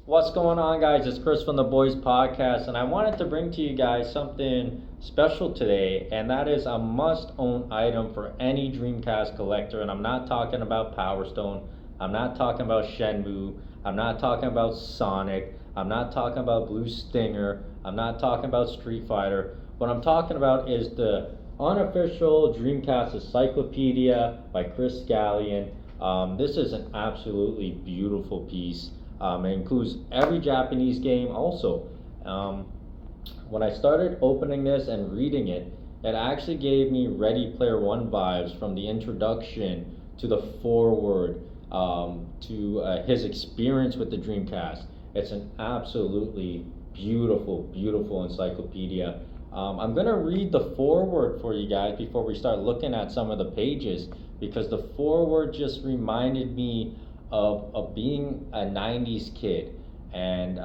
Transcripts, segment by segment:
What's going on, guys? It's Chris from the Boys Podcast, and I wanted to bring to you guys something special today, and that is a must own item for any Dreamcast collector. And I'm not talking about Power Stone, I'm not talking about Shenmue, I'm not talking about Sonic, I'm not talking about Blue Stinger, I'm not talking about Street Fighter. What I'm talking about is the unofficial Dreamcast Encyclopedia by Chris Gallion. This is an absolutely beautiful piece. It includes every Japanese game also. When I started opening this and reading it, it actually gave me Ready Player One vibes, from the introduction to the foreword, to his experience with the Dreamcast. It's an absolutely beautiful encyclopedia. I'm going to read the foreword for you guys before we start looking at some of the pages, because the foreword just reminded me of being a 90s kid and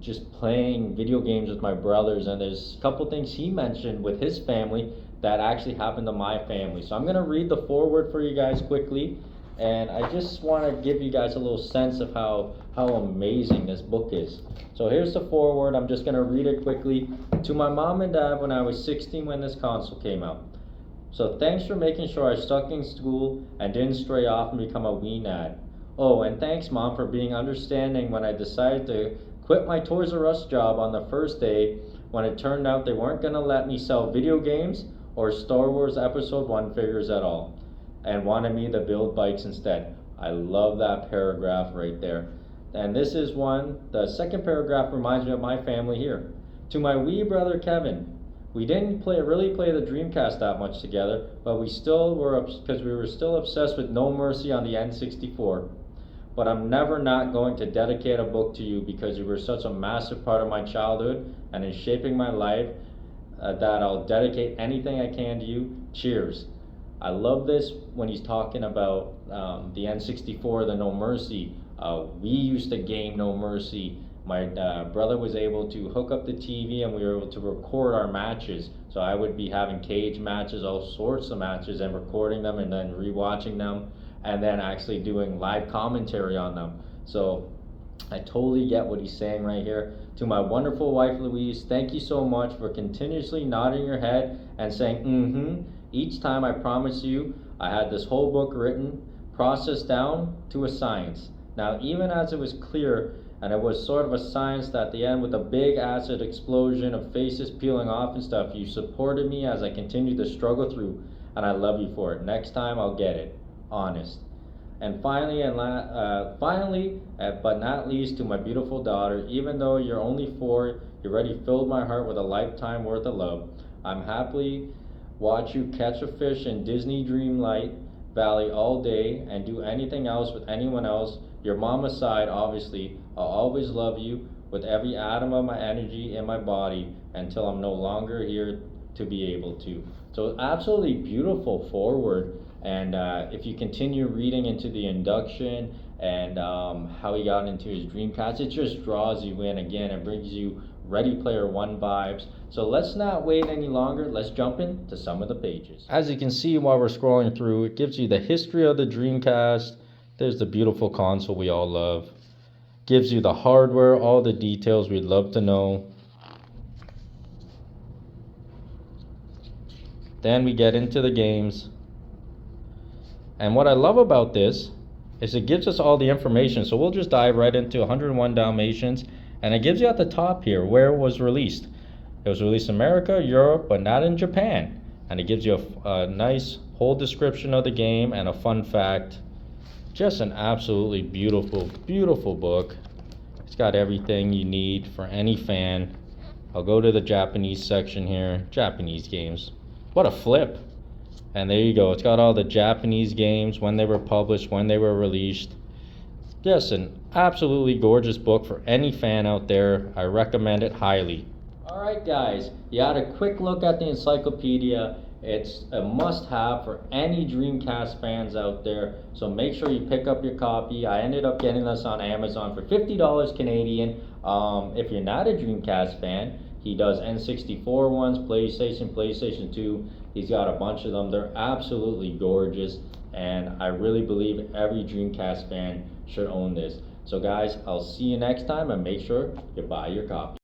just playing video games with my brothers. And there's a couple things he mentioned with his family that actually happened to my family. So I'm going to read the foreword for you guys quickly, and I just want to give you guys a little sense of how amazing this book is. So here's the foreword. I'm just going to read it quickly. To my mom and dad, when I was 16 when this console came out. So thanks for making sure I stuck in school and didn't stray off and become a weenad. Oh, and thanks, Mom, for being understanding when I decided to quit my Toys R Us job on the first day, when it turned out they weren't going to let me sell video games or Star Wars Episode 1 figures at all, and wanted me to build bikes instead. I love that paragraph right there. And this is one, the second paragraph reminds me of my family here. To my wee brother Kevin, we didn't really play the Dreamcast that much together, but we still were, because we were still obsessed with No Mercy on the N64. But I'm never not going to dedicate a book to you, because you were such a massive part of my childhood and in shaping my life, that I'll dedicate anything I can to you. Cheers. I love this when he's talking about the N64, the No Mercy. We used to game No Mercy. My brother was able to hook up the TV and we were able to record our matches. So I would be having cage matches, all sorts of matches, and recording them and then rewatching them, and then actually doing live commentary on them. So I totally get what he's saying right here. To my wonderful wife Louise, thank you so much for continuously nodding your head and saying each time. I promise you I had this whole book written, processed down to a science. Now, even as it was clear, and it was sort of a science, that at the end, with a big acid explosion of faces peeling off and stuff, you supported me as I continued to struggle through, and I love you for it. Next time I'll get it. Honest. And finally, but not least, to my beautiful daughter, even though you're only 4, you already filled my heart with a lifetime worth of love. I'm happily watch you catch a fish in Disney Dreamlight Valley all day and do anything else with anyone else. Your mom aside, obviously, I'll always love you with every atom of my energy in my body until I'm no longer here to be able to. So absolutely beautiful foreword. And if you continue reading into the induction and how he got into his Dreamcast, it just draws you in again and brings you Ready Player One vibes. So let's not wait any longer. Let's jump into some of the pages. As you can see while we're scrolling through, it gives you the history of the Dreamcast. There's the beautiful console we all love. Gives you the hardware, all the details we'd love to know. Then we get into the games. And what I love about this is it gives us all the information. So we'll just dive right into 101 Dalmatians. And it gives you at the top here where it was released. It was released in America, Europe, but not in Japan. And it gives you a nice whole description of the game and a fun fact. Just an absolutely beautiful book. It's got everything you need for any fan. I'll go to the Japanese section here. Japanese games. What a flip. And there you go. It's got all the Japanese games, when they were published, when they were released. Just an absolutely gorgeous book for any fan out there. I recommend it highly. Alright guys, you had a quick look at the encyclopedia. It's a must-have for any Dreamcast fans out there, so make sure you pick up your copy. I ended up getting this on Amazon for $50 Canadian. If you're not a Dreamcast fan, he does N64 ones, PlayStation 2. He's got a bunch of them. They're absolutely gorgeous, and I really believe every Dreamcast fan should own this. So guys, I'll see you next time, and make sure you buy your copy.